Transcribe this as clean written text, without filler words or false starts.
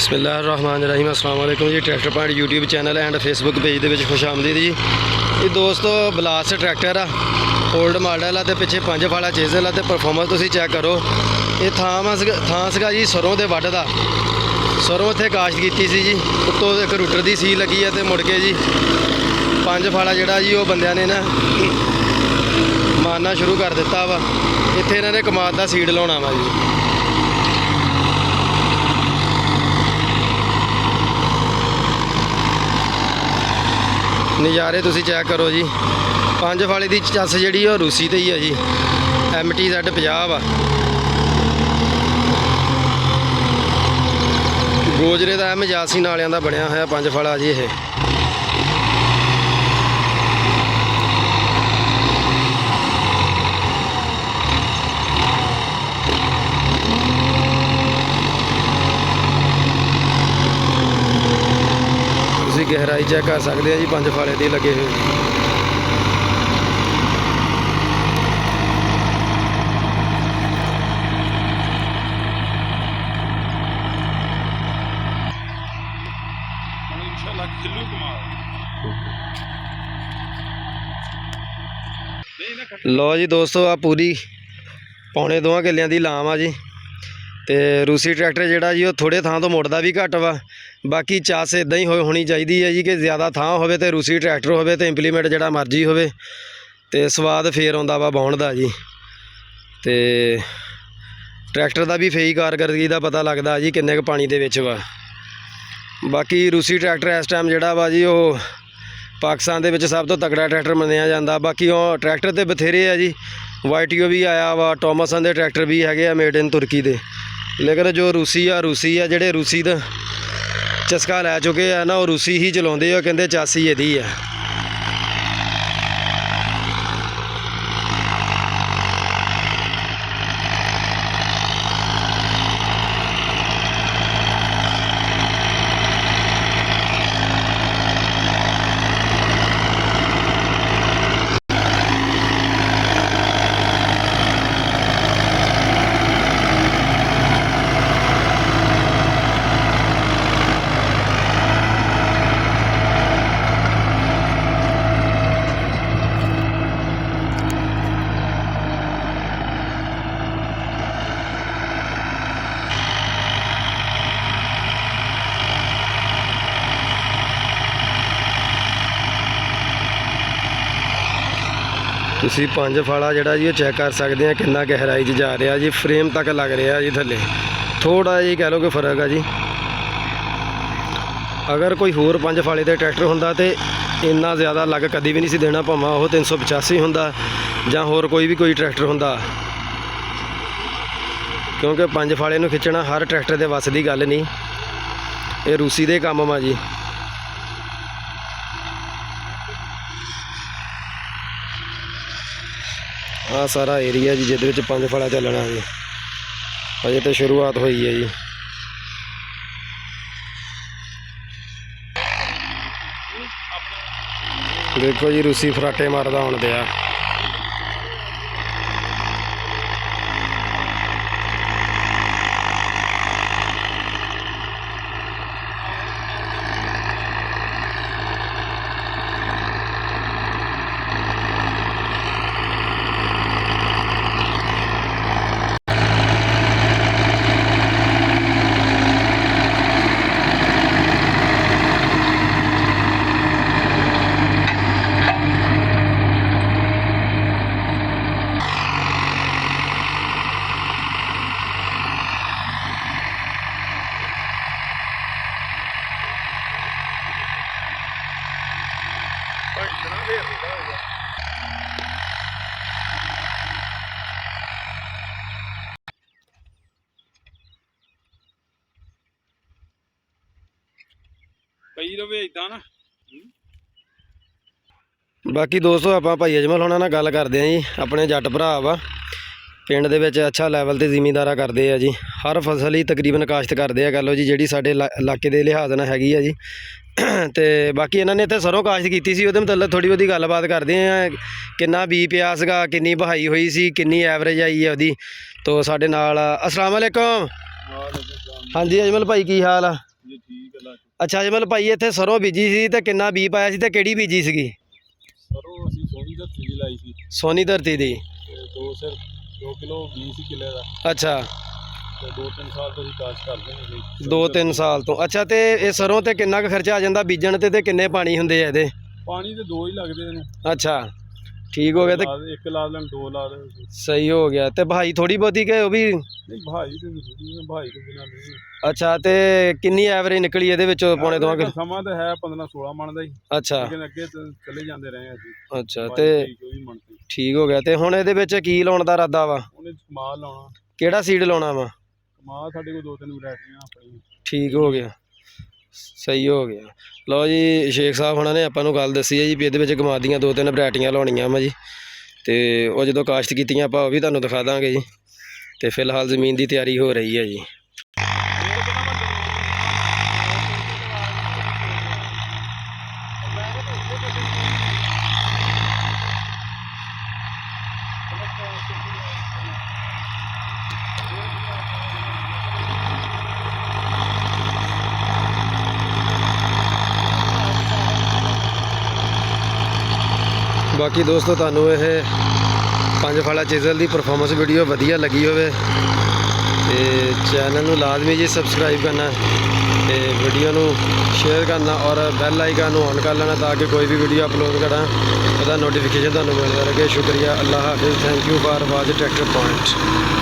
बिस्मिल्लाहिर्रहमानिर्रहीम अस्सलाम वालेकुम जी। Tractor point YouTube channel and Facebook page के खुश आमदीद जी। ये दोस्तों बलास्ट ट्रैक्टर आ ओल्ड मॉडल आ, पिछे 5 फाड़ा चेजल आ, परफॉर्मेंस तुसीं चैक करो। ये थां सीगा जी सरों के वड्ढ का। सरों इत्थे काश्त की सी जी, उत्तों एक रूटर की सील लगी है, तो मुड़ के जी 5 फाड़ा जिहड़ा जी वो बंदियां ने ना मारना शुरू कर दिता वा। इत्थे इन्हां ने कमाद का सीड लाउणा वा जी। नज़ारे तुसीं चैक करो जी। 5 फाड़े की चस जी रूसी ते ही है जी। MTZ50 वा। गोजरे का M85 नालियां का बनया होया 5 फाड़ा जी। ये गहराई चेक कर सकते हैं जी। 5 फाड़े की लगे हुए लो जी दोस्तों, आ पूरी पौने 2 किलियां की लाम आ जी। तो रूसी ट्रैक्टर जोड़ा जी वो थोड़े थां तो मुड़दा भी घट वा। बाकी चस इदा ही होनी चाहिए है जी कि ज़्यादा थां हो तो रूसी ट्रैक्टर हो तो इंप्लीमेंट जोड़ा मर्जी हो तो स्वाद फिर आता वा बाउण का जी। तो ट्रैक्टर का भी सही कारकरदगी का पता लगता जी किन्ने क पानी दे विच वा। बाकी रूसी ट्रैक्टर इस टाइम जोड़ा वा जी वो पाकिस्तान के सब तो तगड़ा ट्रैक्टर मन्निया जाता। बाकी वो ट्रैक्टर तो बथेरे है जी। YTO भी आया वा, टॉमसन के ट्रैक्टर भी है मेड इन तुर्की के। लेकिन जो रूसी आ जोड़े रूसी का चस्का लै चुके हैं ना, वो रूसी ही चलाते हो, कहते चस ही यदी है। तुसी 5 फाड़ा जोड़ा जी चेक कर सकते हैं कितना गहराई जा रहा जी। फ्रेम तक लग रहा जी थले, थोड़ा जी कह लो कि फर्क है जी। अगर कोई होर 5 फाड़े का ट्रैक्टर होंदा तो इन्ना ज़्यादा लग कभी भी नहीं सी देना, भावें वो 385 होंदा जां होर कोई ट्रैक्टर होंदा। क्योंकि 5 फाड़े नूं खिंचना हर ट्रैक्टर के वस की गल नहीं, ये रूसी दे काम वा जी। आ सारा एरिया जी जिद 5 फाड़ा चलना जी। अजे तो शुरुआत हुई है जी। देखो जी रूसी फराटे मारदा हुण दिया। बाकी दोस्तों आप भाई अजमल होना गल करते हैं जी। अपने जट भरा वा पिंड दे विच अच्छा लैवल ते जिमींदारा करते हैं जी। हर फसल ही तकरीबन काश्त करते हैं। कह लो जी जी साडे इलाके के लिहाज नाल हैगी है जी। तो बाकी इन्होंने इतने सरों काश्त की सी, मतलब थोड़ी बहुती गलबात करते हैं किन्ना बी पिया सीगा, किन्नी बहाई हुई सी, किन्नी एवरेज आई है। तो साडे नाल अस्सलाम वालेकुम। हाँ जी अजमल भाई की हाल आ? ਪਹਿਲਾਂ ਅੱਛਾ ਜਮਲ ਭਾਈ ਇੱਥੇ ਸਰੋਂ ਬੀਜੀ ਸੀ ਤੇ ਕਿੰਨਾ ਬੀ ਪਾਇਆ ਸੀ ਤੇ ਕਿਹੜੀ ਬੀਜੀ ਸੀਗੀ? ਸਰੋਂ ਅਸੀਂ ਸੋਹਣੀ ਦਾ ਚੀਜ਼ ਲਾਈ ਸੀ ਸੋਨੀ ਧਰਤੀ ਦੀ। ਤੇ 2 ਕਿਲੋ 20 ਸੀ ਕਿੱਲੇ ਦਾ ਅੱਛਾ ਤੇ 2-3 ਸਾਲ ਤੋਂ ਅਸੀਂ ਕਾਸ਼ ਕਰਦੇ ਨੇ ਜੀ 2-3 ਸਾਲ ਤੋਂ। ਅੱਛਾ ਤੇ ਇਹ ਸਰੋਂ ਤੇ ਕਿੰਨਾ ਕੁ ਖਰਚਾ ਆ ਜਾਂਦਾ ਬੀਜਣ ਤੇ ਕਿੰਨੇ ਪਾਣੀ ਹੁੰਦੇ ਆ ਇਹਦੇ? ਪਾਣੀ ਤੇ 2 ਹੀ ਲੱਗਦੇ ਨੇ। ਅੱਛਾ ਠੀਕ ਹੋ ਗਿਆ ਤੇ ਇੱਕ ਲਾ ਲੈਣ 2 ਲਾ ਦੇ ਸਹੀ ਹੋ ਗਿਆ ਤੇ ਭਾਈ ਥੋੜੀ ਬਹੁਤੀ ਕਿ ਉਹ ਵੀ? ਨਹੀਂ ਭਾਈ ਤੇ ਭਾਈ ਤੋਂ ਬਿਨਾਂ ਨਹੀਂ। ਅੱਛਾ ਤੇ ਕਿੰਨੀ ਐਵਰੇਜ ਨਿਕਲੀ ਇਹਦੇ ਵਿੱਚੋਂ ਪੌਣੇ 2 ਕਿਲੋ? ਸਮਾਂ ਤਾਂ ਹੈ 15-16 ਮਣ ਦਾ ਹੀ। ਅੱਛਾ ਲੇਕਿਨ ਅੱਗੇ ਤਾਂ ਚਲੇ ਜਾਂਦੇ ਰਹੇ ਅਸੀਂ। ਅੱਛਾ ਤੇ 24 ਮਣ ਤੇ ਠੀਕ ਹੋ ਗਿਆ ਤੇ ਹੁਣ ਇਹਦੇ ਵਿੱਚ ਕੀ ਲਾਉਣ ਦਾ ਇਰਾਦਾ ਵਾ? ਉਹਨੇ ਕਮਾਲ ਲਾਉਣਾ। ਕਿਹੜਾ ਸੀਡ ਲਾਉਣਾ ਵਾ? ਕਮਾਲ ਸਾਡੇ ਕੋਲ 2-3 ਵੈਰਾਈਟੀਆਂ ਆਪਣੀਆਂ। ਠੀਕ ਹੋ ਗਿਆ ਸਹੀ ਹੋ ਗਿਆ। ਲਓ ਜੀ ਸ਼ੇਖ ਸਾਹਿਬ ਉਹਨਾਂ ਨੇ ਆਪਾਂ ਨੂੰ ਗੱਲ ਦੱਸੀ ਹੈ ਜੀ ਵੀ ਇਹਦੇ ਵਿੱਚ ਕਮਾਦ ਦੀਆਂ 2-3 ਵੈਰਾਈਟੀਆਂ ਲਾਉਣੀਆਂ ਵਾ ਜੀ ਤੇ ਉਹ ਜਦੋਂ ਕਾਸ਼ਤ ਕੀਤੀਆਂ ਆਪਾਂ ਉਹ ਵੀ ਤੁਹਾਨੂੰ ਦਿਖਾ ਦਾਂਗੇ ਜੀ। ਤੇ ਫਿਲਹਾਲ ਜ਼ਮੀਨ ਦੀ ਤਿਆਰੀ ਹੋ ਰਹੀ ਹੈ ਜੀ। ਬਾਕੀ ਦੋਸਤੋ ਤੁਹਾਨੂੰ ਇਹ 5 ਫਾਲਾ ਚੀਜ਼ਲ ਦੀ ਪਰਫਾਰਮੈਂਸ ਵੀਡੀਓ ਵਧੀਆ ਲੱਗੀ ਹੋਵੇ ਤੇ ਚੈਨਲ ਨੂੰ ਲਾਜ਼ਮੀ ਜੀ ਸਬਸਕ੍ਰਾਈਬ ਕਰਨਾ ਤੇ ਵੀਡੀਓ ਨੂੰ ਸ਼ੇਅਰ ਕਰਨਾ ਔਰ ਬੈਲ ਆਈਕਨ ਨੂੰ ਔਨ ਕਰ ਲੈਣਾ ਤਾਂ ਕਿ ਕੋਈ ਵੀ ਵੀਡੀਓ ਅਪਲੋਡ ਕਰਾਂ ਉਹਦਾ ਨੋਟੀਫਿਕੇਸ਼ਨ ਤੁਹਾਨੂੰ ਮਿਲਦਾ ਰਹੇ। ਸ਼ੁਕਰੀਆ। ਅੱਲਾਹ ਹਾਫਿਜ਼। Thank you for watch tractor point.